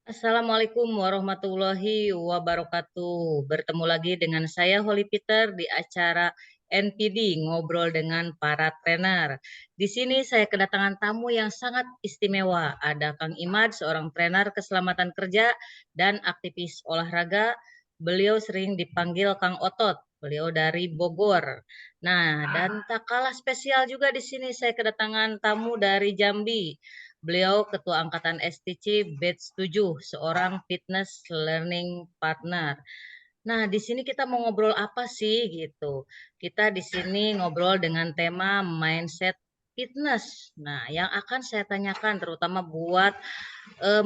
Assalamualaikum warahmatullahi wabarakatuh. Bertemu lagi dengan saya Holly Peter di acara NPD Ngobrol dengan para trainer. Di sini saya kedatangan tamu yang sangat istimewa. Ada Kang Imad, seorang trainer keselamatan kerja dan aktivis olahraga. Beliau sering dipanggil Kang Otot. Beliau dari Bogor. Nah, dan tak kalah spesial juga di sini saya kedatangan tamu dari Jambi. Beliau Ketua Angkatan STC Batch 7, seorang fitness learning partner. Nah, di sini kita mau ngobrol apa sih gitu. Kita di sini ngobrol dengan tema mindset fitness. Nah, yang akan saya tanyakan terutama buat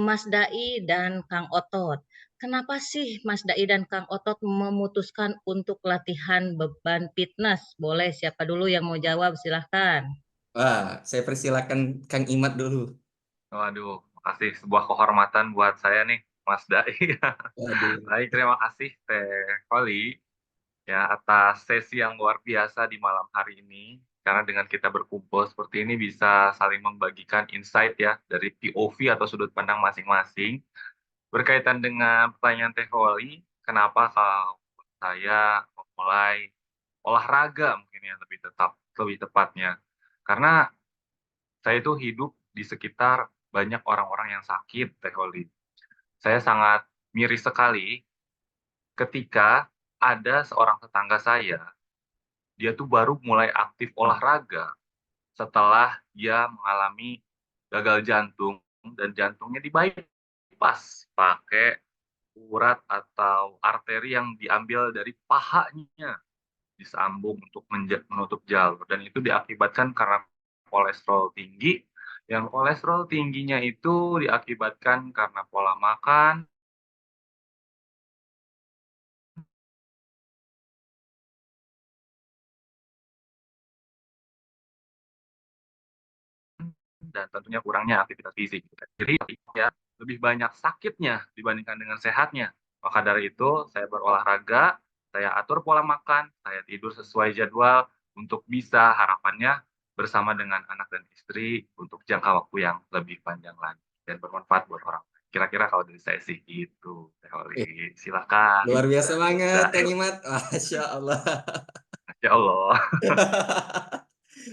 Mas Dai dan Kang Otot. Kenapa sih Mas Dai dan Kang Otot memutuskan untuk latihan beban fitness? Boleh siapa dulu yang mau jawab silahkan. Wah, saya persilakan Kang Imad dulu. Waduh, makasih sebuah kehormatan buat saya nih, Mas Dai. Waduh. Baik, terima kasih Teh Koli ya atas sesi yang luar biasa di malam hari ini. Karena dengan kita berkumpul seperti ini bisa saling membagikan insight ya dari POV atau sudut pandang masing-masing. Berkaitan dengan pertanyaan Teh Koli, kenapa kalau saya memulai olahraga mungkin ya lebih tepatnya. Karena saya itu hidup di sekitar banyak orang-orang yang sakit, Teh Oli. Saya sangat miris sekali ketika ada seorang tetangga saya, dia tuh baru mulai aktif olahraga setelah dia mengalami gagal jantung dan jantungnya di-bypass pakai urat atau arteri yang diambil dari pahanya disambung untuk menutup jalur dan itu diakibatkan karena kolesterol tinggi yang kolesterol tingginya itu diakibatkan karena pola makan dan tentunya kurangnya aktivitas fisik. Jadi ya lebih banyak sakitnya dibandingkan dengan sehatnya. Maka dari itu saya berolahraga, saya atur pola makan, saya tidur sesuai jadwal untuk bisa harapannya bersama dengan anak dan istri untuk jangka waktu yang lebih panjang lagi dan bermanfaat buat orang. Kira-kira kalau dari saya sih itu, Teh Eh, Oli. Silakan. luar biasa banget, Dah, Kang Imad. Masya Allah. ya Allah.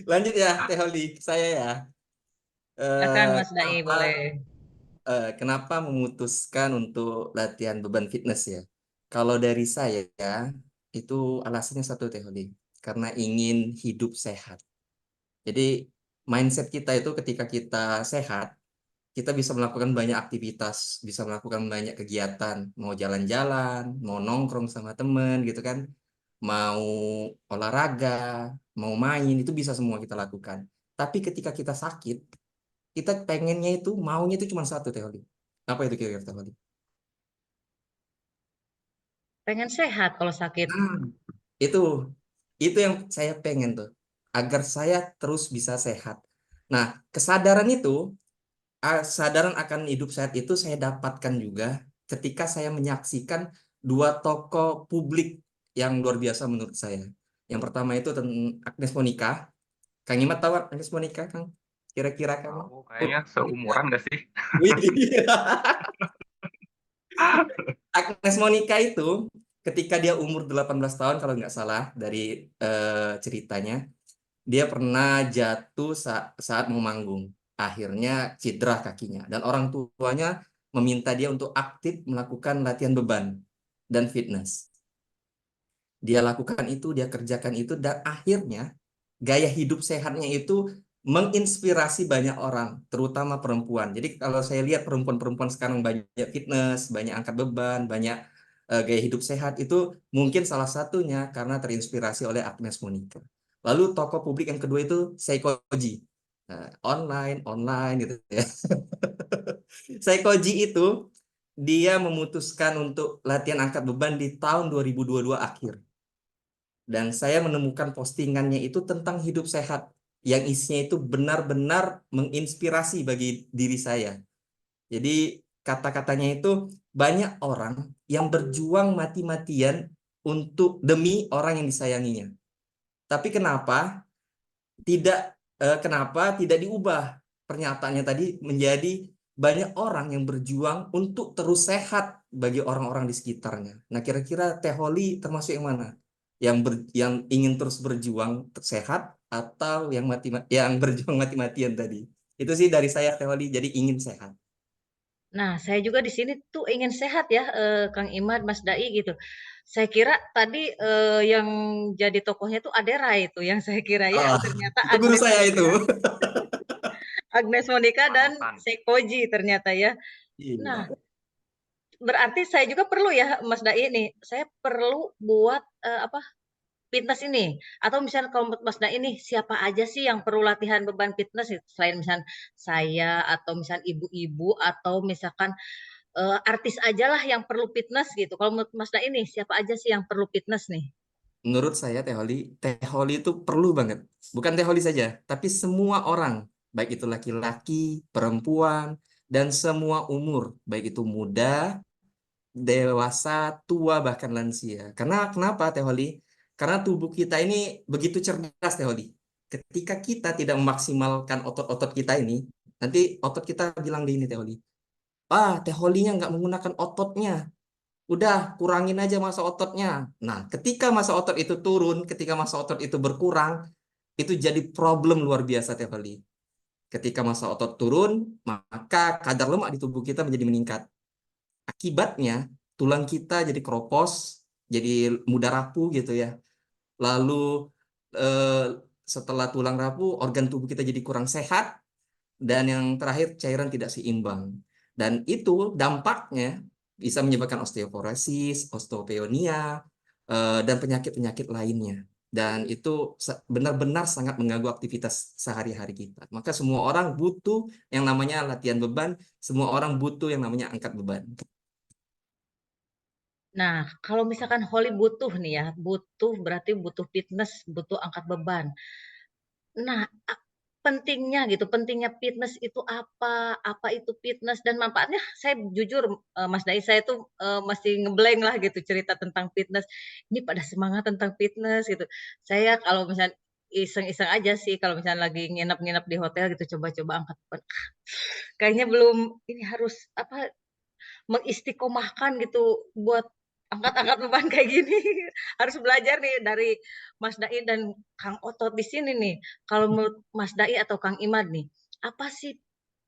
Lanjut ya, Teh Holly. Saya ya. Silakan Mas Dai, Kenapa, boleh. kenapa memutuskan untuk latihan beban fitness ya? Kalau dari saya ya, itu alasannya satu, Teh Holly. Karena ingin hidup sehat. Jadi, mindset kita itu ketika kita sehat, kita bisa melakukan banyak aktivitas, bisa melakukan banyak kegiatan, mau jalan-jalan, mau nongkrong sama temen gitu kan, mau olahraga, mau main, itu bisa semua kita lakukan. Tapi ketika kita sakit, kita pengennya itu, maunya itu cuma satu, Teh Oli. Apa itu kira-kira, Teh Oli? Pengen sehat kalau sakit. Nah, itu, itu yang saya pengen tuh, agar saya terus bisa sehat. Nah, kesadaran itu, kesadaran akan hidup sehat itu saya dapatkan juga ketika saya menyaksikan dua tokoh publik yang luar biasa menurut saya. Yang pertama itu Agnes Monica. Kang Imat tahu Agnes Monica, Kang? Kira-kira kamu? Tahu kayaknya seumuran nggak sih? Wih. Agnes Monica itu ketika dia umur 18 tahun kalau nggak salah dari ceritanya, dia pernah jatuh saat mau manggung. Akhirnya cedera kakinya dan orang tuanya meminta dia untuk aktif melakukan latihan beban dan fitness. Dia lakukan itu, dia kerjakan itu dan akhirnya gaya hidup sehatnya itu menginspirasi banyak orang, terutama perempuan. Jadi kalau saya lihat perempuan-perempuan sekarang banyak fitness, banyak angkat beban, banyak gaya hidup sehat itu mungkin salah satunya karena terinspirasi oleh Agnes Monica. Lalu tokoh publik yang kedua itu Seikoji. Nah, online gitu ya. Seikoji itu dia memutuskan untuk latihan angkat beban di tahun 2022 akhir. Dan saya menemukan postingannya itu tentang hidup sehat yang isinya itu benar-benar menginspirasi bagi diri saya. Jadi kata-katanya itu banyak orang yang berjuang mati-matian untuk demi orang yang disayanginya. Tapi kenapa tidak diubah pernyataannya tadi menjadi banyak orang yang berjuang untuk terus sehat bagi orang-orang di sekitarnya. Nah, kira-kira Teh Holi termasuk yang mana? Yang ingin terus berjuang sehat atau yang berjuang mati-matian tadi? Itu sih dari saya Teh Holi, jadi ingin sehat. Nah, saya juga di sini tuh ingin sehat ya, Kang Imad, Mas Dai gitu. Saya kira tadi, yang jadi tokohnya tuh Adera itu yang saya kira ya, Ah, ternyata itu guru saya itu. Agnes Monica dan Panutan. Sekoji ternyata ya. Nah, Iya. berarti saya juga perlu ya, Mas Dai nih, saya perlu buat, fitness ini, atau misalnya kalau menurut Mas Dai nih, siapa aja sih yang perlu latihan beban fitness gitu, selain misal saya atau misal ibu-ibu atau misalkan artis ajalah yang perlu fitness gitu. Kalau menurut Mas Dai nih, siapa aja sih yang perlu fitness nih? Menurut saya Teh Holi itu perlu banget. Bukan Teh Holi saja, tapi semua orang, baik itu laki-laki, perempuan, dan semua umur, baik itu muda, dewasa, tua, bahkan lansia. Karena kenapa Teh Holi? Karena tubuh kita ini begitu cerdas Teh Holi. Ketika kita tidak memaksimalkan otot-otot kita ini, nanti otot kita bilang di ini Teh Holi. Ah, Teh Holinya nggak menggunakan ototnya. Udah, kurangin aja masa ototnya. Nah, ketika masa otot itu turun, ketika masa otot itu berkurang, itu jadi problem luar biasa Teh Holi. Ketika masa otot turun, maka kadar lemak di tubuh kita menjadi meningkat. Akibatnya, tulang kita jadi keropos, jadi mudah rapuh gitu ya. Lalu eh, setelah tulang rapuh, organ tubuh kita jadi kurang sehat, dan yang terakhir cairan tidak seimbang. Dan itu dampaknya bisa menyebabkan osteoporosis, osteopenia, dan penyakit-penyakit lainnya. Dan itu benar-benar sangat mengganggu aktivitas sehari-hari kita. Maka semua orang butuh yang namanya latihan beban, semua orang butuh yang namanya angkat beban. Nah, kalau misalkan Holly butuh nih ya, butuh berarti butuh fitness, butuh angkat beban. Nah, pentingnya gitu, pentingnya fitness itu apa? Apa itu fitness dan manfaatnya? Saya jujur, Mas Dai, saya tuh masih ngeblank lah gitu cerita tentang fitness. Ini pada semangat tentang fitness gitu. Saya kalau misalnya iseng-iseng aja sih kalau misalnya lagi nginep-nginep di hotel gitu coba-coba angkat beban. Kayaknya belum ini harus apa mengistiqomahkan gitu buat angkat-angkat beban kayak gini. Harus belajar nih dari Mas Dai dan Kang Otot di sini nih. Kalau menurut Mas Dai atau Kang Imad nih, apa sih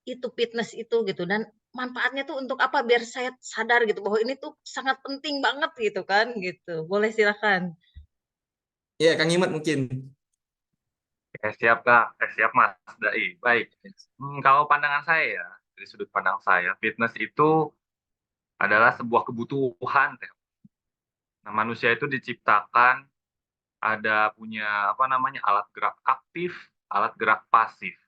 itu fitness itu gitu dan manfaatnya tuh untuk apa biar saya sadar gitu bahwa ini tuh sangat penting banget gitu kan gitu. Boleh silakan. Ya, Kang Imat mungkin. Siap Kak, siap Mas Dai. Baik. Kalau pandangan saya ya, dari sudut pandang saya, fitness itu adalah sebuah kebutuhan. Nah, manusia itu diciptakan ada punya apa namanya alat gerak aktif, alat gerak pasif.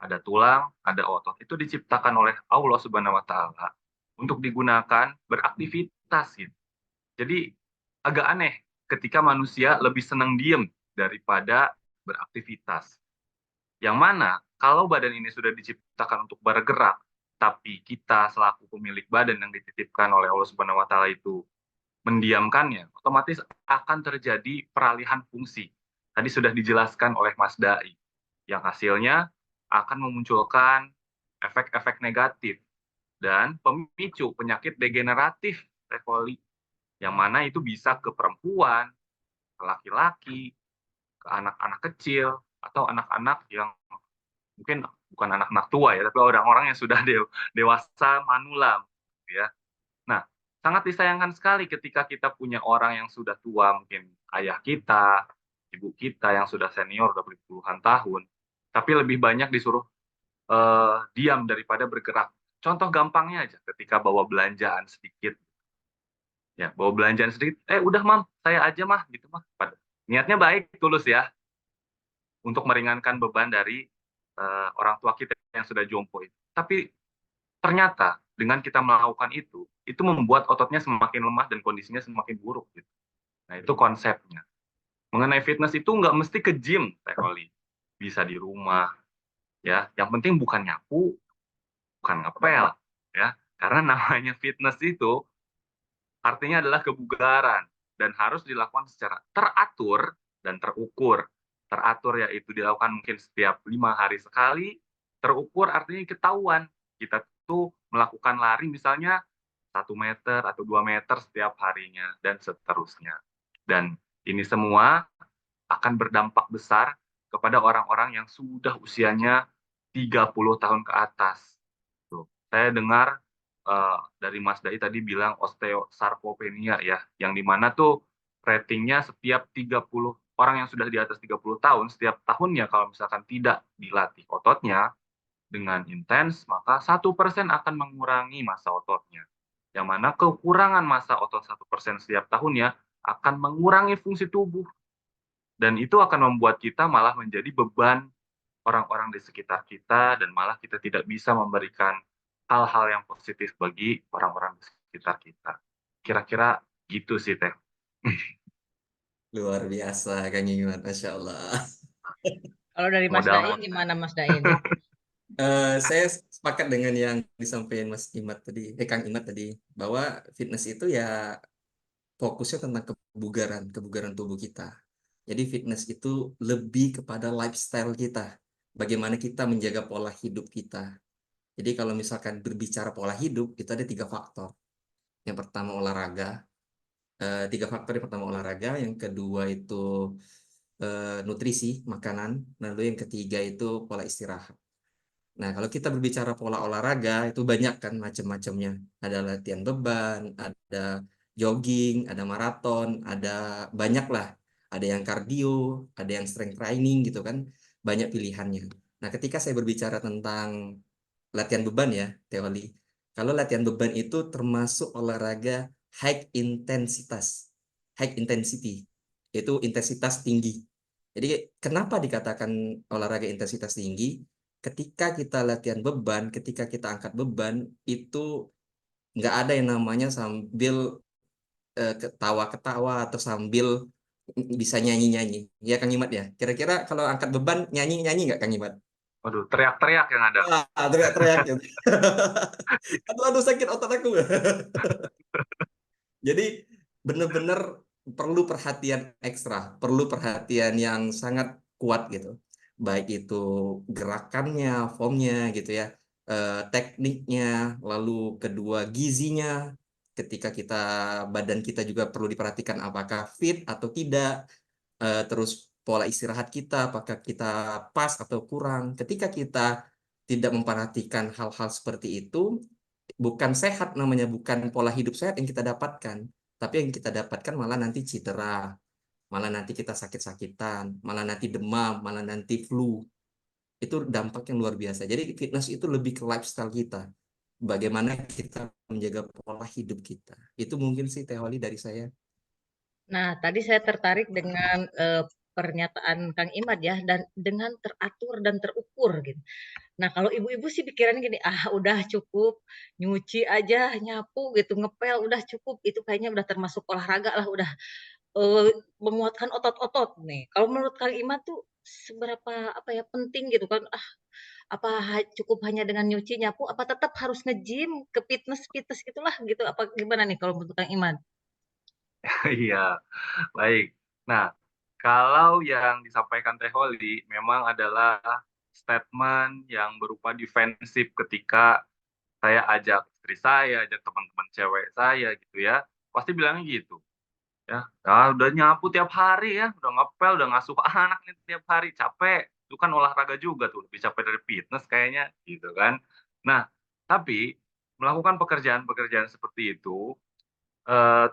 Ada tulang, ada otot. Itu diciptakan oleh Allah Subhanahu wa taala untuk digunakan beraktivitas gitu. Jadi agak aneh ketika manusia lebih senang diem daripada beraktivitas. Yang mana kalau badan ini sudah diciptakan untuk bergerak, tapi kita selaku pemilik badan yang dititipkan oleh Allah Subhanahu wa taala itu mendiamkannya, otomatis akan terjadi peralihan fungsi. Tadi sudah dijelaskan oleh Mas Dai, yang hasilnya akan memunculkan efek-efek negatif dan pemicu penyakit degeneratif yang mana itu bisa ke perempuan, ke laki-laki, ke anak-anak kecil, atau anak-anak yang mungkin bukan anak-anak tua ya, tapi orang-orang yang sudah dewasa manula, ya. Nah, sangat disayangkan sekali ketika kita punya orang yang sudah tua, mungkin ayah kita, ibu kita yang sudah senior, udah puluhan tahun, tapi lebih banyak disuruh diam daripada bergerak. Contoh gampangnya aja, ketika bawa belanjaan sedikit, ya bawa belanjaan sedikit, udah mam, saya aja mah, gitu mah. Niatnya baik, tulus ya, untuk meringankan beban dari orang tua kita yang sudah jompo itu. Tapi ternyata dengan kita melakukan itu membuat ototnya semakin lemah dan kondisinya semakin buruk. Gitu. Nah itu konsepnya. Mengenai fitness itu nggak mesti ke gym, Teh Oli. Bisa di rumah, ya. Yang penting bukan nyapu, bukan ngepel, ya. Karena namanya fitness itu artinya adalah kebugaran dan harus dilakukan secara teratur dan terukur. Teratur yaitu dilakukan mungkin setiap 5 hari sekali, terukur artinya ketahuan kita itu melakukan lari misalnya 1 meter atau 2 meter setiap harinya, dan seterusnya. Dan ini semua akan berdampak besar kepada orang-orang yang sudah usianya 30 tahun ke atas. Tuh, saya dengar dari Mas Dai tadi bilang osteosarkopenia ya, yang di mana tuh ratingnya setiap 30 orang yang sudah di atas 30 tahun, setiap tahunnya kalau misalkan tidak dilatih ototnya dengan intens, maka 1% akan mengurangi massa ototnya. Yang mana kekurangan massa otot 1% setiap tahunnya akan mengurangi fungsi tubuh. Dan itu akan membuat kita malah menjadi beban orang-orang di sekitar kita, dan malah kita tidak bisa memberikan hal-hal yang positif bagi orang-orang di sekitar kita. Kira-kira gitu sih, Teh. Luar biasa, Kang Iman, Masya Allah. Kalau dari Mas Modal. Dain gimana Mas Dain? Saya sepakat dengan yang disampaikan Mas Imat tadi, Kang Imat tadi, bahwa fitness itu ya fokusnya tentang kebugaran tubuh kita. Jadi fitness itu lebih kepada lifestyle kita, bagaimana kita menjaga pola hidup kita. Jadi kalau misalkan berbicara pola hidup, itu ada 3 faktor. Yang pertama olahraga, 3 faktor. Yang pertama olahraga, yang kedua itu nutrisi, makanan, lalu yang ketiga itu pola istirahat. Nah, kalau kita berbicara pola olahraga, itu banyak kan macam-macamnya. Ada latihan beban, ada jogging, ada maraton, ada banyak lah. Ada yang kardio, ada yang strength training gitu kan. Banyak pilihannya. Nah, ketika saya berbicara tentang latihan beban ya, teori. Kalau latihan beban itu termasuk olahraga high intensitas. High intensity. Itu intensitas tinggi. Jadi kenapa dikatakan olahraga intensitas tinggi? Ketika kita latihan beban, ketika kita angkat beban, itu nggak ada yang namanya sambil ketawa-ketawa atau sambil bisa nyanyi-nyanyi. Ya Kang Imat ya. Kira-kira kalau angkat beban nyanyi-nyanyi nggak Kang Imat? Waduh, teriak-teriak yang ada. Teriak-teriak gitu. Aduh sakit otak aku. Jadi benar-benar perlu perhatian ekstra, perlu perhatian yang sangat kuat gitu. Baik itu gerakannya, formnya gitu ya, tekniknya, lalu kedua gizinya. Ketika badan kita juga perlu diperhatikan apakah fit atau tidak, terus pola istirahat kita, apakah kita pas atau kurang. Ketika kita tidak memperhatikan hal-hal seperti itu, bukan sehat namanya, bukan pola hidup sehat yang kita dapatkan, tapi yang kita dapatkan malah nanti cedera, malah nanti kita sakit-sakitan, malah nanti demam, malah nanti flu. Itu dampak yang luar biasa. Jadi fitness itu lebih ke lifestyle kita. Bagaimana kita menjaga pola hidup kita. Itu mungkin sih teori dari saya. Nah, tadi saya tertarik dengan pernyataan Kang Imad ya, dan dengan teratur dan terukur gitu. Nah, kalau ibu-ibu sih pikirannya gini, ah udah cukup nyuci aja, nyapu gitu, ngepel udah cukup, itu kayaknya udah termasuk olahraga lah, udah eh, menguatkan otot-otot nih. Kalau menurut Kang Imad tuh seberapa apa ya penting gitu kan? Ah, apa cukup hanya dengan nyuci, nyapu, apa tetap harus nge-gym, ke fitness-fitness gitulah gitu? Apa gimana nih kalau menurut Kang Imad? Iya, baik. Nah, kalau yang disampaikan Teh Holi memang adalah statement yang berupa defensif ketika saya ajak istri saya, ajak teman-teman cewek saya gitu ya, pasti bilangnya gitu. Ya, "Ah, udah nyapu tiap hari ya, udah ngepel, udah ngasuh anak nih tiap hari, capek. Itu kan olahraga juga tuh, lebih capek dari fitness kayaknya," gitu kan. Nah, tapi melakukan pekerjaan-pekerjaan seperti itu,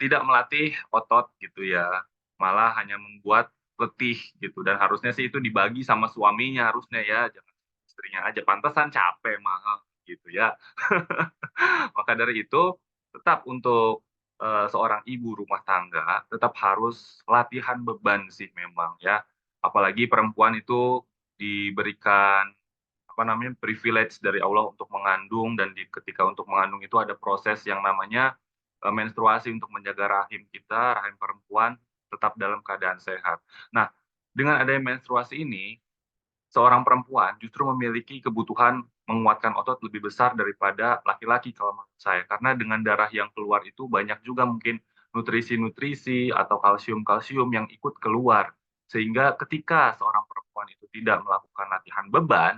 tidak melatih otot gitu ya, malah hanya membuat letih gitu, dan harusnya sih itu dibagi sama suaminya harusnya ya, jangan istrinya aja, pantesan capek mahal gitu ya. Maka dari itu, tetap untuk seorang ibu rumah tangga tetap harus latihan beban sih memang ya. Apalagi perempuan itu diberikan apa namanya privilege dari Allah untuk mengandung, dan ketika untuk mengandung itu ada proses yang namanya menstruasi untuk menjaga rahim kita, rahim perempuan tetap dalam keadaan sehat. Nah, dengan adanya menstruasi ini, seorang perempuan justru memiliki kebutuhan menguatkan otot lebih besar daripada laki-laki kalau menurut saya. Karena dengan darah yang keluar itu banyak juga mungkin nutrisi-nutrisi atau kalsium-kalsium yang ikut keluar. Sehingga ketika seorang perempuan itu tidak melakukan latihan beban,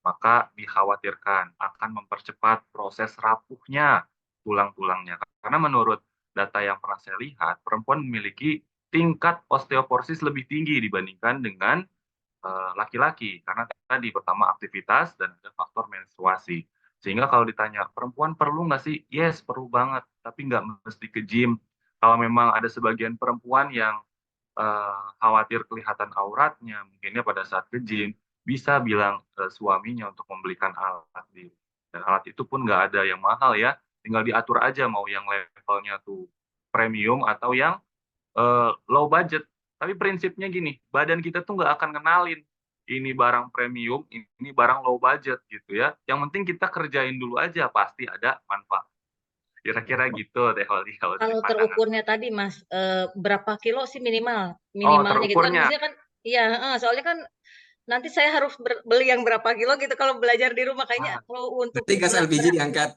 maka dikhawatirkan akan mempercepat proses rapuhnya tulang-tulangnya. Karena menurut data yang pernah saya lihat, perempuan memiliki tingkat osteoporosis lebih tinggi dibandingkan dengan laki-laki. Karena tadi pertama aktivitas dan ada faktor menstruasi. Sehingga kalau ditanya, perempuan perlu nggak sih? Yes, perlu banget. Tapi nggak mesti ke gym. Kalau memang ada sebagian perempuan yang khawatir kelihatan auratnya, mungkinnya pada saat ke gym, bisa bilang ke suaminya untuk membelikan alat di dan alat itu pun nggak ada yang mahal ya, tinggal diatur aja mau yang levelnya tuh premium atau yang low budget. Tapi prinsipnya gini, badan kita tuh nggak akan kenalin ini barang premium, ini barang low budget gitu ya. Yang penting kita kerjain dulu aja, pasti ada manfaat. Kira-kira gitu deh kalau dari Kalau pandangan. terukurnya tadi Mas, berapa kilo sih Oh, minimalnya gitu kan terukurnya. biasanya kan iya, heeh, soalnya kan nanti saya harus beli yang berapa kilo gitu kalau belajar di rumah kayaknya Ah, kalau untuk Berarti gas LPG diangkat.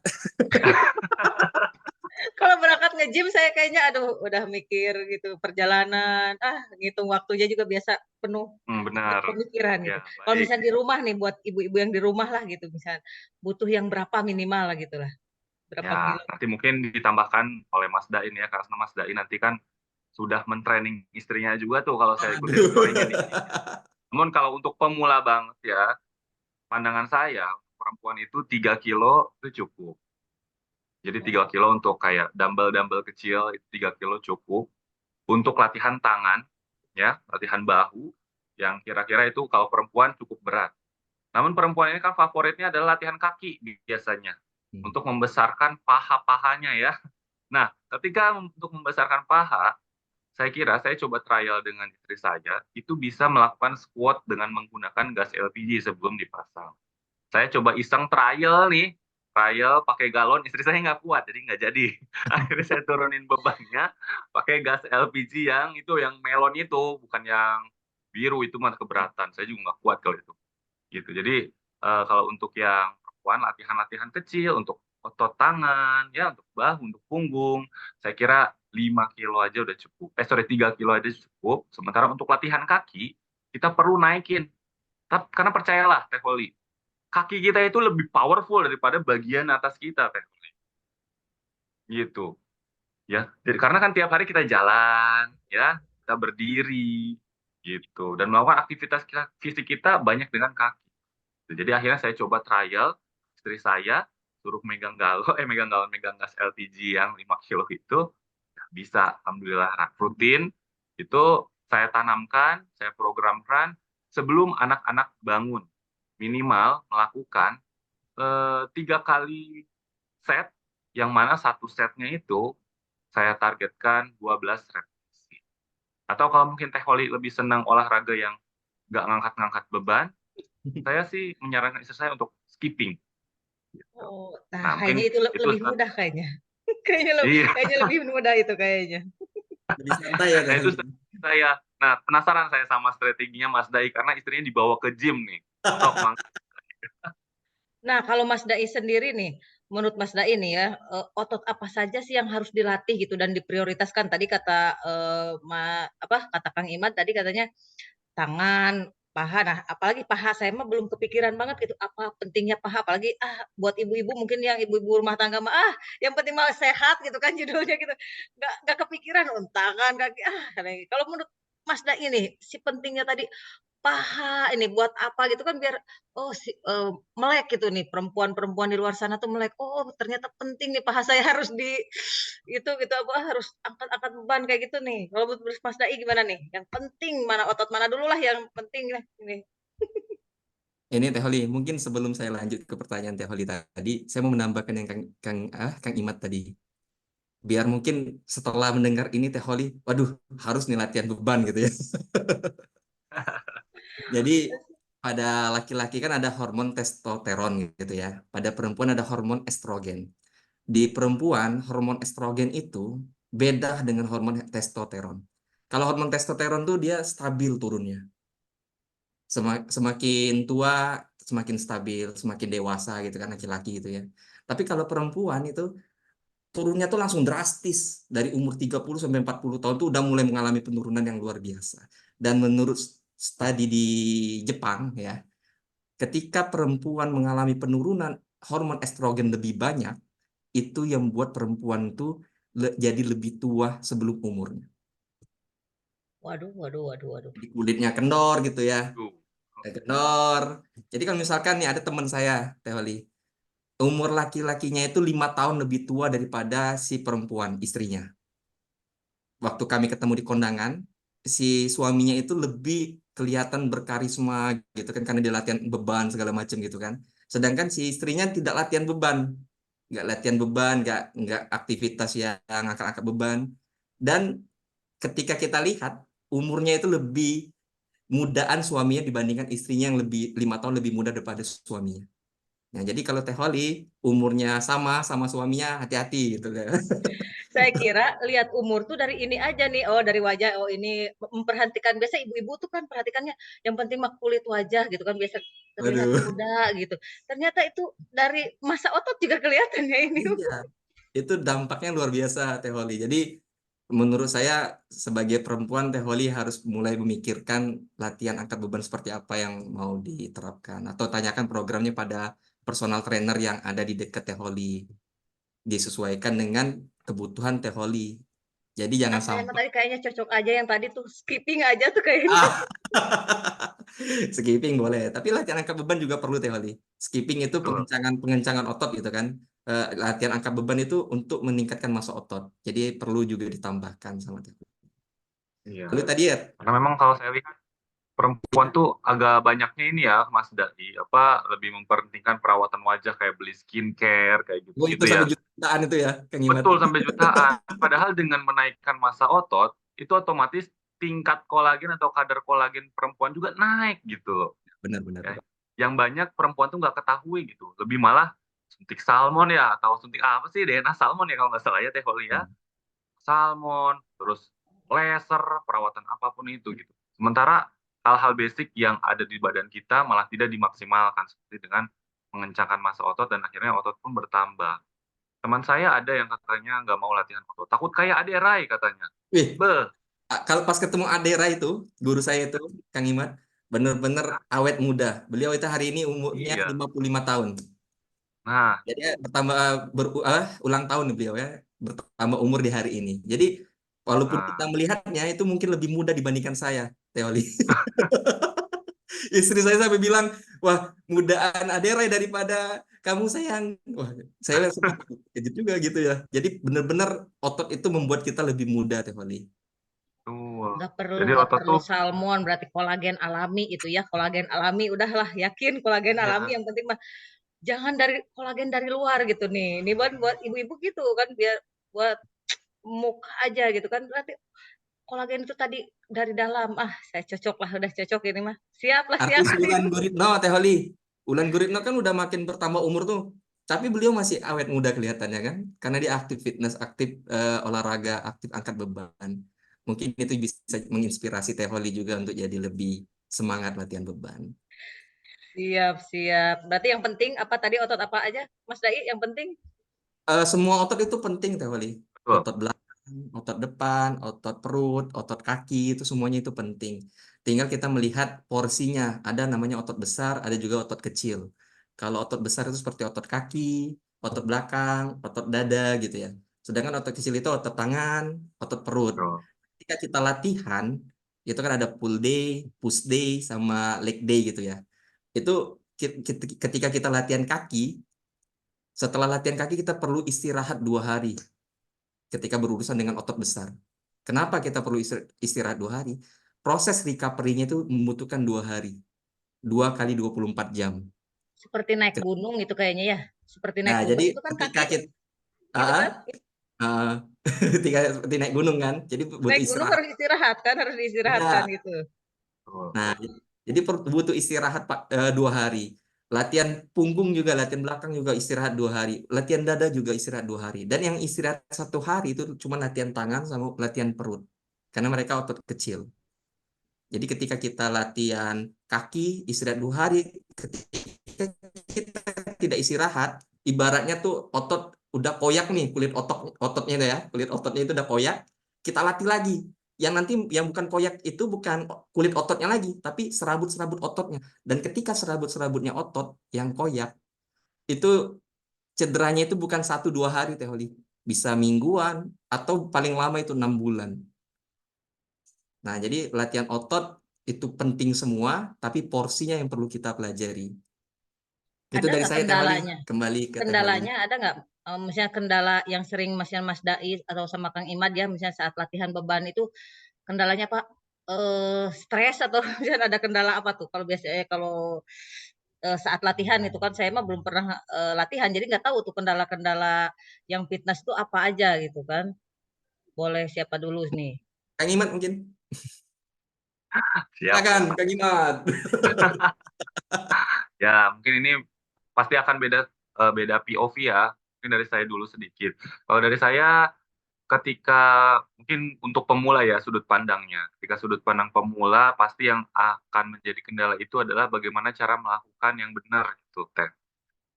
kalau berangkat nge-gym saya kayaknya aduh udah mikir gitu perjalanan, ngitung waktunya juga biasa penuh Benar. pemikiran gitu. Ya, Kalau baik. misalnya di rumah nih buat ibu-ibu yang di rumah lah gitu misalnya, butuh yang berapa minimal lah gitulah, berapa Ya, kilo. nanti mungkin ditambahkan oleh Mas Dain ya, karena Mas Dain nanti kan sudah men-training istrinya juga tuh kalau saya ikutin Aduh. story-nya nih. Namun kalau untuk pemula banget ya, pandangan saya perempuan itu 3 kilo itu cukup. Jadi 3 kilo untuk kayak dumbbell-dumbbell kecil itu 3 kilo cukup. Untuk latihan tangan, ya, latihan bahu, yang kira-kira itu kalau perempuan cukup berat. Namun perempuan ini kan favoritnya adalah latihan kaki biasanya, untuk membesarkan paha-pahanya ya. Nah, ketika untuk membesarkan paha, saya kira saya coba trial dengan istri saya, itu bisa melakukan squat dengan menggunakan gas LPG sebelum dipasang. Saya coba iseng trial nih, trial pakai galon, istri saya nggak kuat, jadi nggak jadi. Akhirnya saya turunin bebannya pakai gas LPG yang itu, yang melon itu, bukan yang biru, itu mah keberatan. Saya juga nggak kuat kalau itu. Gitu. Jadi kalau untuk yang perempuan latihan-latihan kecil untuk otot tangan, ya untuk bahu, untuk punggung, saya kira 5 kilo aja udah cukup. 3 kilo aja cukup. Sementara untuk latihan kaki, kita perlu naikin. Karena percayalah, Teh Voli, kaki kita itu lebih powerful daripada bagian atas kita, Teh Voli. Gitu. Ya. Jadi karena kan tiap hari kita jalan, ya, kita berdiri, gitu. Dan melakukan aktivitas fisik kita banyak dengan kaki. Jadi akhirnya saya coba trial, istri saya suruh megang galon, megang gas LPG yang 5 kilo itu, bisa, alhamdulillah rutin. Itu saya tanamkan, saya programkan sebelum anak-anak bangun. Minimal melakukan 3 kali set, yang mana satu setnya itu saya targetkan 12 repetisi. Atau kalau mungkin Teh Holi lebih senang olahraga yang nggak ngangkat-ngangkat beban, saya sih menyarankan istri saya untuk skipping. Gitu. Oh, nah Nah, kayaknya mungkin itu itu lebih mudah kayaknya. iya, Kayaknya lebih mudah itu kayaknya. Lebih santai ya nah Teh itu Holi. saya. Nah, penasaran saya sama strateginya Mas Dai karena istrinya dibawa ke gym nih. Sok, Mang. Nah, kalau Mas Dai sendiri nih, menurut Mas Dai nih ya, otot apa saja sih yang harus dilatih gitu dan diprioritaskan? Tadi kata, kata Kang Imad tadi katanya tangan, paha. Nah, apalagi paha, saya mah belum kepikiran banget gitu, apa pentingnya paha, apalagi, buat ibu-ibu mungkin yang ibu-ibu rumah tangga mah, yang penting mah sehat gitu kan judulnya gitu. Nggak kepikiran, tangan, kaki, kalau menurut Mas Dai nih, si pentingnya tadi paha ini buat apa gitu kan biar, melek gitu nih perempuan-perempuan di luar sana tuh melek, "Oh ternyata penting nih paha saya harus itu gitu, apa, harus angkat-angkat beban kayak gitu nih." Kalau menurut Mas Dai gimana nih? Yang penting mana, otot mana dulu lah yang penting lah ini? Ini Teh Holi, mungkin sebelum saya lanjut ke pertanyaan Teh Holi tadi, saya mau menambahkan yang Kang Imad tadi. Biar mungkin setelah mendengar ini Teh Holi, waduh, harus nih latihan beban gitu ya. Jadi pada laki-laki kan ada hormon testosteron gitu ya. Pada perempuan ada hormon estrogen. Di perempuan, hormon estrogen itu beda dengan hormon testosteron. Kalau hormon testosteron tuh dia stabil turunnya. Semakin tua, semakin stabil, semakin dewasa gitu kan laki-laki gitu ya. Tapi kalau perempuan itu turunnya tuh langsung drastis. Dari umur 30 sampai 40 tahun tuh udah mulai mengalami penurunan yang luar biasa. Dan menurut studi di Jepang ya, ketika perempuan mengalami penurunan hormon estrogen lebih banyak, itu yang membuat perempuan itu jadi lebih tua sebelum umurnya. Waduh, waduh, waduh, waduh. Jadi kulitnya kendor gitu ya, Tuh. kendor. Jadi kalau misalkan nih ada teman saya, Teh Oli, umur laki-lakinya itu 5 tahun lebih tua daripada si perempuan, istrinya. Waktu kami ketemu di kondangan, si suaminya itu lebih kelihatan berkarisma gitu kan, karena dia latihan beban segala macam gitu kan. Sedangkan si istrinya tidak latihan beban, nggak latihan beban, nggak aktivitas yang angkat-angkat beban. Dan ketika kita lihat umurnya itu lebih mudaan suaminya dibandingkan istrinya yang 5 tahun lebih muda daripada suaminya. Nah, jadi kalau Teh Holly umurnya sama suaminya, hati-hati gitu kan. Saya kira lihat umur tuh dari ini aja nih, oh dari wajah, oh ini memperhatikan, biasa ibu-ibu tuh kan perhatikannya yang penting mah kulit wajah gitu kan, biasa terlihat Waduh. muda gitu. Ternyata itu dari masa otot juga kelihatan ya ini. Iya, itu dampaknya luar biasa Teh Holly. Jadi menurut saya sebagai perempuan Teh Holly harus mulai memikirkan latihan angkat beban seperti apa yang mau diterapkan, atau tanyakan programnya pada personal trainer yang ada di dekat Teh Holly. Disesuaikan dengan kebutuhan Teh Holly. Jadi jangan Saya mah sampai tadi kayaknya cocok aja yang tadi tuh skipping aja tuh kayaknya. skipping boleh, tapi latihan angkat beban juga perlu Teh Holly. Skipping itu Betul. pengencangan otot gitu kan. Latihan angkat beban itu untuk meningkatkan massa otot. Jadi perlu juga ditambahkan sama Teh Holly. Iya. Lalu tadi ya, Karena memang kalau saya lihat perempuan tuh agak banyaknya ini ya, Mas Dai, lebih memperhatikan perawatan wajah kayak beli skincare kayak oh itu gitu-gitu ya. sampai jutaan itu ya, Kang Imat. Betul, sampai jutaan. Padahal dengan menaikkan massa otot, itu otomatis tingkat kolagen atau kadar kolagen perempuan juga naik gitu loh. Benar-benar. Ya. Yang banyak perempuan tuh nggak ketahui gitu. Lebih malah suntik salmon ya, atau suntik apa sih, DNA salmon ya kalau nggak salah ya, Teh Holly ya. Salmon, terus laser, perawatan apapun itu gitu. Sementara hal-hal basic yang ada di badan kita malah tidak dimaksimalkan, seperti dengan mengencangkan massa otot dan akhirnya otot pun bertambah. Teman saya ada yang katanya nggak mau latihan otot, takut kayak Ade Rai katanya. Wih, Beh, kalau pas ketemu Adera itu, guru saya itu, Kang Imat, benar-benar awet muda. Beliau itu hari ini umurnya iya. 55 tahun. Nah, Jadi bertambah ulang tahun nih beliau ya, bertambah umur di hari ini. Jadi walaupun kita nah, melihatnya itu mungkin lebih muda dibandingkan saya, Teoli. Istri saya sampai bilang, wah mudaan Aderai daripada kamu sayang. Wah, saya sempat kaget juga gitu ya. Jadi benar-benar otot itu membuat kita lebih muda, Teoli. tuh. Nggak perlu Jadi nggak otot perlu tuh, salmon, berarti kolagen alami itu ya, kolagen alami udahlah yakin kolagen alami, ya, yang penting mah jangan dari kolagen dari luar gitu nih. Ini buat buat ibu-ibu gitu kan, biar buat muka aja gitu kan, berarti kolagen itu tadi dari dalam. Ah, saya cocok lah, udah cocok ini mah. Siap lah, siap. Artis Ulan Guritno, Teoli. Ulan Guritno kan udah makin bertambah umur tuh. Tapi beliau masih awet muda kelihatannya kan. Karena dia aktif fitness, aktif olahraga, aktif angkat beban. Mungkin itu bisa menginspirasi Teh Holly juga untuk jadi lebih semangat latihan beban. Siap, siap. Berarti yang penting apa tadi, otot apa aja, Mas Dai? Yang penting Semua otot itu penting, Teh Holly. betul. Otot belakang, otot depan, otot perut, otot kaki, itu semuanya itu penting. Tinggal kita melihat porsinya. Ada namanya otot besar, ada juga otot kecil. Kalau otot besar itu seperti otot kaki, otot belakang, otot dada gitu ya. Sedangkan otot kecil itu otot tangan, otot perut. Betul. Ketika kita latihan, itu kan ada pull day, push day, sama leg day gitu ya. Itu ketika kita latihan kaki, setelah latihan kaki kita perlu istirahat 2 hari ketika berurusan dengan otot besar. Kenapa kita perlu istirahat 2 hari? Proses recovery-nya itu membutuhkan 2 hari. 2 kali 24 jam. seperti naik gunung itu kayaknya ya. Seperti naik Nah, gunung jadi itu kan ketika kaki kita gitu kan. ah, ketika seperti naik gunung kan, jadi butuh Naik gunung istirahat. harus istirahat kan, harus diistirahatkan Ya. gitu. Betul. Nah, jadi butuh istirahat 2 hari. Latihan punggung juga, latihan belakang juga istirahat 2 hari. Latihan dada juga istirahat 2 hari. Dan yang istirahat 1 hari itu cuma latihan tangan sama latihan perut. Karena mereka otot kecil. Jadi ketika kita latihan kaki, istirahat 2 hari. Ketika kita tidak istirahat, ibaratnya tuh otot udah koyak nih, kulit ototnya ya. Kulit ototnya itu udah koyak. Kita latih lagi. yang nanti yang bukan koyak itu bukan kulit ototnya lagi, tapi serabut-serabut ototnya. Dan ketika serabut-serabutnya otot yang koyak, itu cederanya itu bukan 1-2 hari Teh Holi. Bisa mingguan, atau paling lama itu 6 bulan. Nah, jadi latihan otot itu penting semua, tapi porsinya yang perlu kita pelajari. Itu Ada dari nggak saya Teh Holi, kendalanya? kembali ke Teh Holi. Kendalanya ada nggak? Misalnya kendala yang sering Mas Dai atau sama Kang Imad ya, misalnya saat latihan beban itu kendalanya apa? Stres atau misalnya ada kendala apa tuh? Kalau biasanya kalau saat latihan itu kan saya mah belum pernah latihan, jadi nggak tahu tuh kendala-kendala yang fitness tuh apa aja gitu kan. Boleh siapa dulu nih? Kang Imat mungkin. Siap. Silakan Kang Imat. Ya, mungkin ini pasti akan beda POV ya. Mungkin dari saya dulu sedikit. Kalau dari saya, ketika mungkin untuk pemula ya sudut pandangnya. Ketika sudut pandang pemula, pasti yang akan menjadi kendala itu adalah bagaimana cara melakukan yang benar gitu, Teh.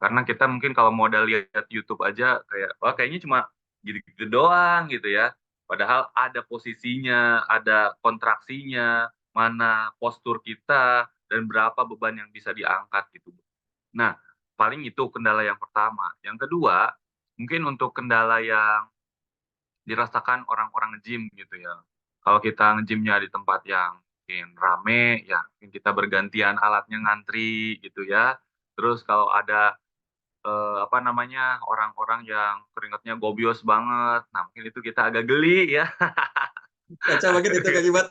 Karena kita mungkin kalau modal lihat YouTube aja kayak, wah kayaknya cuma gitu-gitu doang gitu ya. Padahal ada posisinya, ada kontraksinya, mana postur kita, dan berapa beban yang bisa diangkat gitu. Nah, paling itu kendala yang pertama. Yang kedua, mungkin untuk kendala yang dirasakan orang-orang nge-gym gitu ya. Kalau kita nge-gym-nya di tempat yang mungkin rame, ya mungkin kita bergantian alatnya ngantri gitu ya. Terus kalau ada apa namanya, orang-orang yang keringatnya gobios banget, nah mungkin itu kita agak geli ya. Kaca banget itu Kang Imat.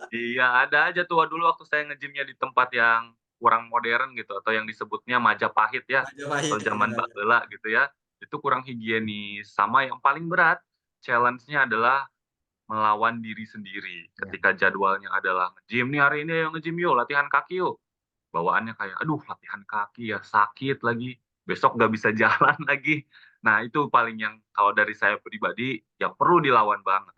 Iya, ada aja tuh dulu waktu saya nge-gym-nya di tempat yang kurang modern gitu, atau yang disebutnya Majapahit ya, atau Majapahit, iya, zaman iya. baheula gitu ya, itu kurang higienis. Sama yang paling berat, challenge-nya adalah melawan diri sendiri. Ya. Ketika jadwalnya adalah nge-gym nih hari ini, ayo nge-gym yuk, latihan kaki yuk. Bawaannya kayak, aduh latihan kaki ya sakit lagi, besok nggak bisa jalan lagi. Nah itu paling yang kalau dari saya pribadi, ya perlu dilawan banget.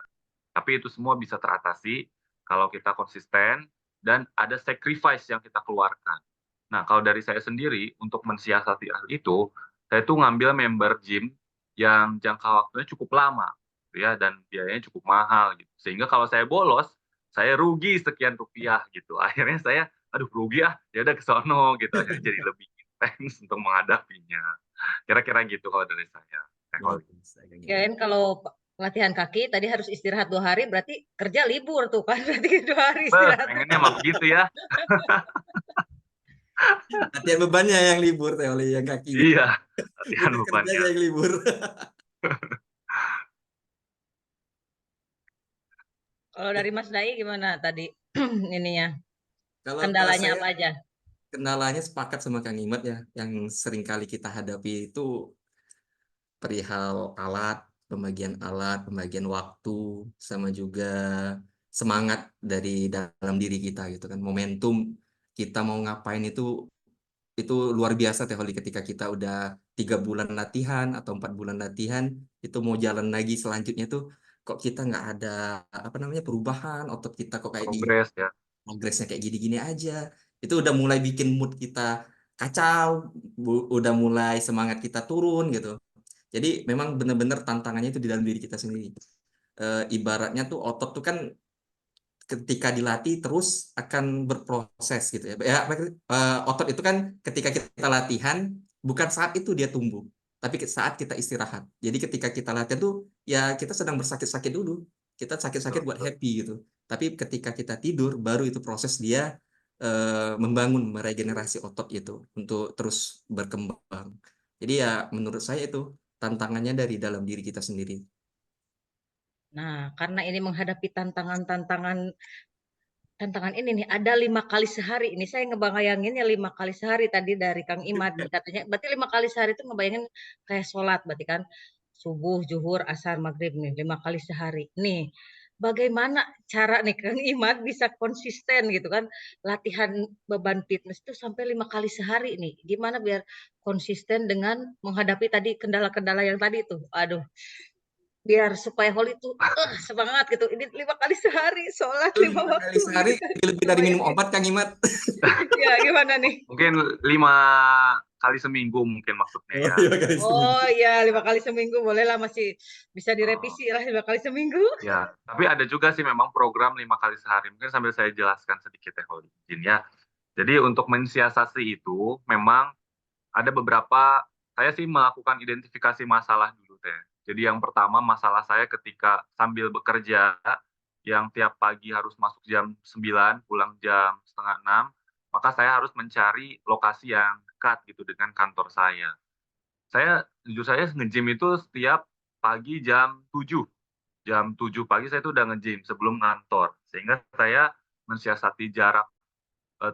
Tapi itu semua bisa teratasi kalau kita konsisten dan ada sacrifice yang kita keluarkan. Nah, kalau dari saya sendiri untuk mensiasati hal itu, saya tuh ngambil member gym yang jangka waktunya cukup lama, gitu ya, dan biayanya cukup mahal gitu. Sehingga kalau saya bolos, saya rugi sekian rupiah gitu. Akhirnya saya, aduh rugi ah, ya udah ke sono gitu. Akhirnya jadi lebih intens untuk menghadapinya. Kira-kira gitu kalau dari saya. Luar biasa, Kang Imat. Kirain kalau latihan kaki tadi harus istirahat 2 hari, berarti kerja libur tuh kan, berarti 2 hari istirahat. Pengennya mah begitu ya. Latihan bebannya yang libur Teh Holi, yang kakinya. Iya, latihan Bukan bebannya. kerjanya yang libur. Kalau dari Mas Dai gimana tadi ininya? Kalau Kendalanya saya apa aja? kendalanya sepakat sama Kang Imat ya, yang sering kali kita hadapi itu perihal alat, pembagian waktu, sama juga semangat dari dalam diri kita gitu kan. Momentum kita mau ngapain itu luar biasa Teh Holi, ketika kita udah 3 bulan latihan atau 4 bulan latihan, itu mau jalan lagi selanjutnya tuh kok kita nggak ada apa namanya perubahan, otot kita kok kayak di Progres ya. progresnya kayak gini-gini aja. Itu udah mulai bikin mood kita kacau, udah mulai semangat kita turun gitu. Jadi memang benar-benar tantangannya itu di dalam diri kita sendiri. Ibaratnya tuh otot tuh kan ketika dilatih terus akan berproses gitu ya. Ya, otot itu kan ketika kita latihan bukan saat itu dia tumbuh, tapi saat kita istirahat. Jadi ketika kita latihan tuh ya kita sedang bersakit-sakit dulu. Kita sakit-sakit Betul, buat betul. happy gitu. Tapi ketika kita tidur baru itu proses dia membangun, meregenerasi otot itu untuk terus berkembang. Jadi ya menurut saya itu tantangannya dari dalam diri kita sendiri. Nah, karena ini menghadapi tantangan-tantangan tantangan ini nih, ada 5 kali sehari. Ini saya ngebayanginnya 5 kali sehari tadi dari Kang Imad nih katanya. Berarti 5 kali sehari itu ngebayangin kayak sholat berarti kan. Subuh, zuhur, asar, maghrib nih 5 kali sehari. Nih, bagaimana cara nih Kang Imad bisa konsisten gitu kan latihan beban fitness itu sampai 5 kali sehari nih. Gimana biar konsisten dengan menghadapi tadi kendala-kendala yang tadi tuh. Aduh, biar supaya Holly tuh semangat gitu. Ini 5 kali sehari, sholat 5 5 kali waktu sehari gitu kan. lebih dari minum Lumayan ya. obat Kang Imat. Iya, gimana nih? Mungkin 5 kali seminggu mungkin maksudnya Oh, ya. 5 kali seminggu. Oh iya, 5 kali seminggu bolehlah, masih bisa Oh, direvisi lah 5 kali seminggu. ya, tapi ada juga sih memang program 5 kali sehari. Mungkin sambil saya jelaskan sedikit ya kalau izin ya. Jadi untuk mensiasati itu memang ada beberapa, saya sih melakukan identifikasi masalah dulu teh. Jadi yang pertama masalah saya ketika sambil bekerja, yang tiap pagi harus masuk jam 9, pulang jam setengah 6, maka saya harus mencari lokasi yang dekat gitu dengan kantor saya. Jujur saya nge-gym itu setiap pagi jam 7. Jam 7 pagi saya itu udah nge-gym sebelum ngantor. Sehingga saya mensiasati jarak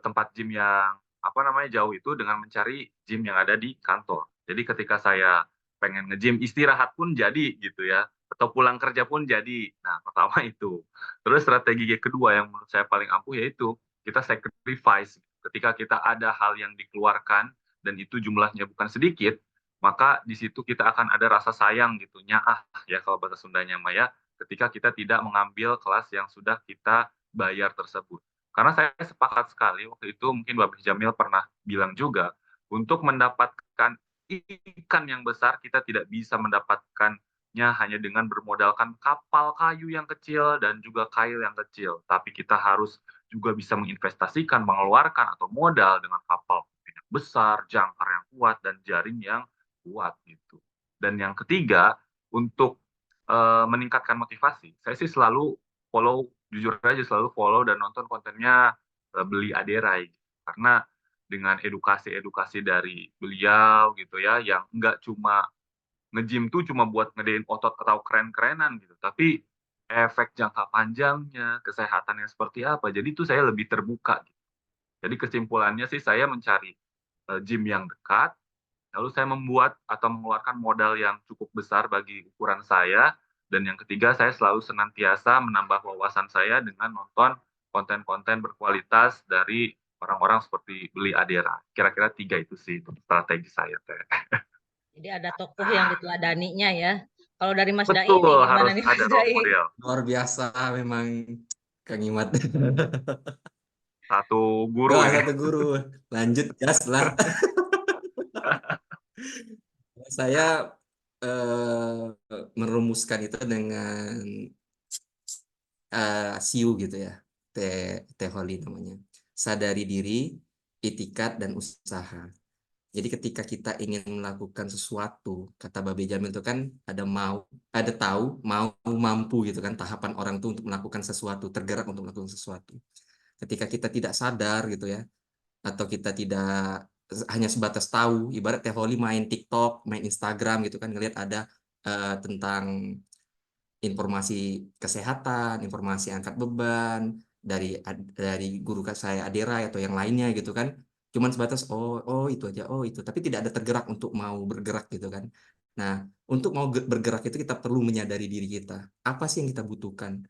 tempat gym yang apa namanya jauh itu dengan mencari gym yang ada di kantor. Jadi ketika saya pengen nge-gym istirahat pun jadi gitu ya, atau pulang kerja pun jadi. Nah, pertama itu. Terus strategi kedua yang menurut saya paling ampuh yaitu kita sacrifice. Ketika kita ada hal yang dikeluarkan dan itu jumlahnya bukan sedikit, maka di situ kita akan ada rasa sayang gitu, nyaah ya kalau bahasa Sundanya Maya, ketika kita tidak mengambil kelas yang sudah kita bayar tersebut. Karena saya sepakat sekali waktu itu mungkin Bapak Jamil pernah bilang juga, untuk mendapatkan ikan yang besar kita tidak bisa mendapatkannya hanya dengan bermodalkan kapal kayu yang kecil dan juga kail yang kecil, tapi kita harus juga bisa menginvestasikan, mengeluarkan atau modal dengan kapal yang besar, jangkar yang kuat dan jaring yang kuat gitu. Dan yang ketiga, untuk meningkatkan motivasi, saya sih selalu follow, jujur aja selalu follow dan nonton kontennya Beli Aderai. Karena dengan edukasi-edukasi dari beliau gitu ya, yang nggak cuma nge-gym tuh cuma buat ngedein otot atau keren-kerenan gitu, tapi efek jangka panjangnya, kesehatannya seperti apa. Jadi itu saya lebih terbuka. Jadi kesimpulannya sih saya mencari gym yang dekat, lalu saya membuat atau mengeluarkan modal yang cukup besar bagi ukuran saya, dan yang ketiga saya selalu senantiasa menambah wawasan saya dengan nonton konten-konten berkualitas dari orang-orang seperti Beli Adera. Kira-kira 3 itu sih strategi saya, Teh. Jadi ada tokoh yang diteladaninya ya. Kalau dari Mas Dai Betul, nih gimana harus nih ada Mas role Dai? model. Luar biasa memang Kang Imat. Satu guru Wah, ini. satu guru. Lanjut gas lah. Saya merumuskan itu dengan SIU gitu ya. Teh Holly namanya. Sadari diri, itikat dan usaha. Jadi ketika kita ingin melakukan sesuatu, kata Babe Jamil itu kan ada mau, ada tahu, mau, mampu gitu kan, tahapan orang itu untuk melakukan sesuatu, tergerak untuk melakukan sesuatu. Ketika kita tidak sadar gitu ya, atau kita tidak hanya sebatas tahu, ibarat Teh Holly main TikTok, main Instagram gitu kan, ngelihat ada tentang informasi kesehatan, informasi angkat beban dari guru saya Adera atau yang lainnya gitu kan. Cuman sebatas oh itu aja, oh itu, tapi tidak ada tergerak untuk mau bergerak gitu kan. Nah, untuk mau bergerak itu kita perlu menyadari diri kita. Apa sih yang kita butuhkan?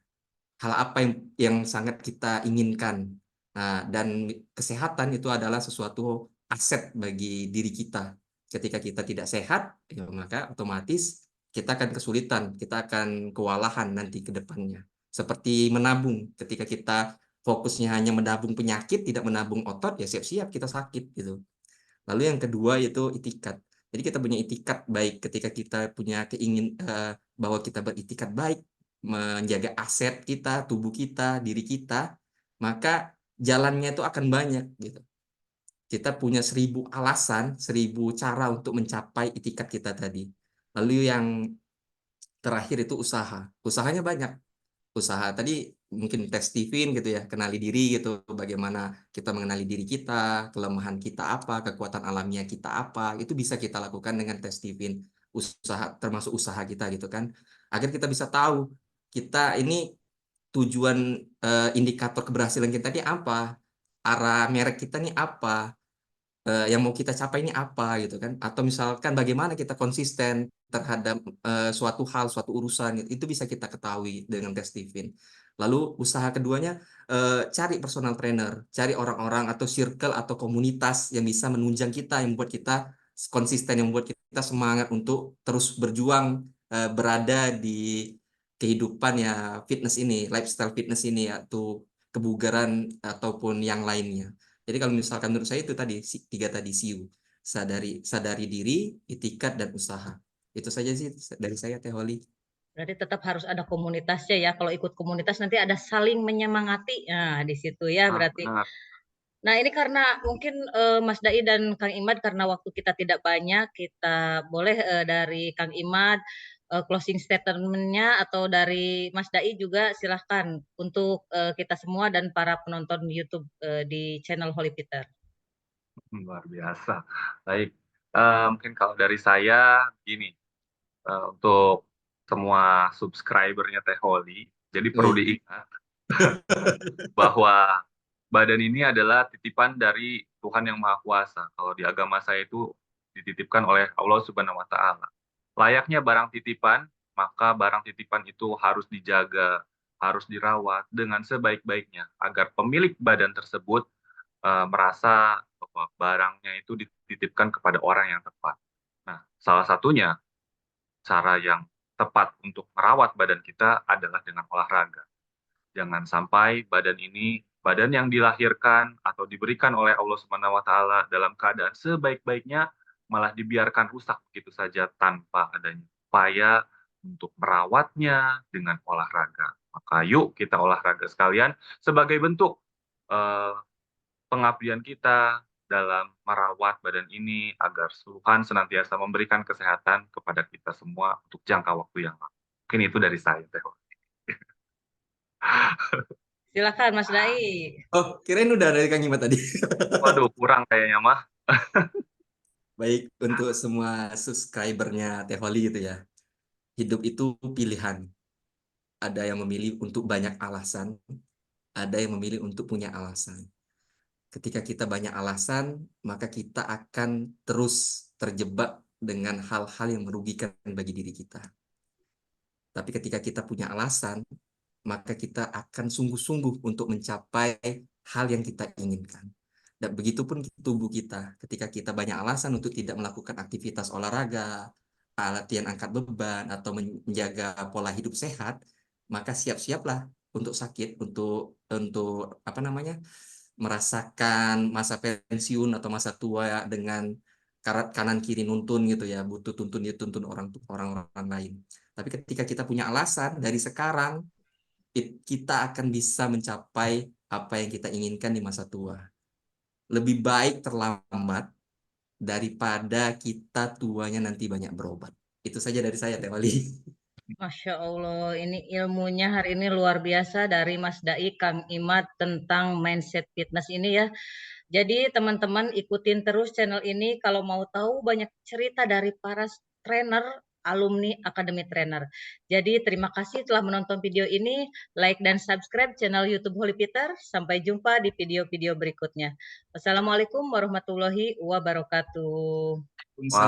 Hal apa yang sangat kita inginkan? Nah, dan kesehatan itu adalah sesuatu aset bagi diri kita. Ketika kita tidak sehat, ya maka otomatis kita akan kesulitan, kita akan kewalahan nanti ke depannya. Seperti menabung, ketika kita fokusnya hanya menabung penyakit, tidak menabung otot, ya siap-siap kita sakit gitu. Lalu yang kedua yaitu itikat. Jadi kita punya itikat baik ketika kita punya bahwa kita beritikat baik, menjaga aset kita, tubuh kita, diri kita, maka jalannya itu akan banyak gitu. Kita punya 1000 alasan, 1000 cara untuk mencapai itikat kita tadi. Lalu yang terakhir itu usaha. Usahanya banyak. Usaha tadi mungkin tes Steven gitu ya, kenali diri gitu, bagaimana kita mengenali diri kita, kelemahan kita apa, kekuatan alamiah kita apa, itu bisa kita lakukan dengan tes Steven, usaha termasuk usaha kita gitu kan, agar kita bisa tahu kita ini tujuan indikator keberhasilan kita ini apa, arah merek kita ini apa, yang mau kita capai ini apa gitu kan, atau misalkan bagaimana kita konsisten terhadap suatu hal, suatu urusan, itu bisa kita ketahui dengan tes Steven. Lalu usaha keduanya cari personal trainer, cari orang-orang atau circle atau komunitas yang bisa menunjang kita, yang membuat kita konsisten, yang membuat kita semangat untuk terus berjuang berada di kehidupan ya fitness ini, lifestyle fitness ini, atau kebugaran ataupun yang lainnya. Jadi kalau misalkan menurut saya itu tadi, tiga tadi SIU, sadari diri, itikat, dan usaha. Itu saja sih dari saya, Teh Holly. Berarti tetap harus ada komunitasnya ya, kalau ikut komunitas nanti ada saling menyemangati, nah di situ ya berarti. Benar. Nah ini karena mungkin Mas Dai dan Kang Imad karena waktu kita tidak banyak, kita boleh dari Kang Imad closing statement-nya atau dari Mas Dai juga silahkan untuk kita semua dan para penonton YouTube di channel Holy Peter. Luar biasa. Baik, mungkin kalau dari saya gini, untuk semua subscribernya Teh Holly, jadi perlu Wih. diingat bahwa badan ini adalah titipan dari Tuhan Yang Maha Kuasa. Kalau di agama saya itu dititipkan oleh Allah Subhanahu wa Ta'ala. Layaknya barang titipan, maka barang titipan itu harus dijaga, harus dirawat dengan sebaik-baiknya agar pemilik badan tersebut merasa bahwa barangnya itu dititipkan kepada orang yang tepat. Nah, salah satunya cara yang tepat untuk merawat badan kita adalah dengan olahraga. Jangan sampai badan yang dilahirkan atau diberikan oleh Allah Subhanahu wa Ta'ala dalam keadaan sebaik-baiknya malah dibiarkan rusak begitu saja tanpa adanya upaya untuk merawatnya dengan olahraga. Maka yuk kita olahraga sekalian sebagai bentuk pengabdian kita dalam merawat badan ini agar Tuhan senantiasa memberikan kesehatan kepada kita semua untuk jangka waktu yang lama. Mungkin itu dari saya, Teh. Silakan Mas Dai. Oh, kirain udah dari Kang Imad tadi. Waduh, kurang kayaknya mah. Baik, untuk semua subscribernya Teh Holly gitu ya. Hidup itu pilihan. Ada yang memilih untuk banyak alasan, ada yang memilih untuk punya alasan. Ketika kita banyak alasan, maka kita akan terus terjebak dengan hal-hal yang merugikan bagi diri kita. Tapi ketika kita punya alasan, maka kita akan sungguh-sungguh untuk mencapai hal yang kita inginkan. Dan begitupun tubuh kita, ketika kita banyak alasan untuk tidak melakukan aktivitas olahraga, latihan angkat beban, atau menjaga pola hidup sehat, maka siap-siaplah untuk sakit, untuk apa namanya, merasakan masa pensiun atau masa tua dengan kanan kiri nuntun gitu ya, butuh tuntun orang-orang lain. Tapi ketika kita punya alasan dari sekarang, kita akan bisa mencapai apa yang kita inginkan di masa tua. Lebih baik terlambat daripada kita tuanya nanti banyak berobat. Itu saja dari saya, Teh Wali. Masya Allah, ini ilmunya hari ini luar biasa dari Mas Dai, Kang Imad tentang mindset fitness ini ya. Jadi teman-teman ikutin terus channel ini kalau mau tahu banyak cerita dari para trainer, alumni Akademi Trainer. Jadi terima kasih telah menonton video ini, like dan subscribe channel YouTube Holy Peter. Sampai jumpa di video-video berikutnya. Wassalamualaikum warahmatullahi wabarakatuh.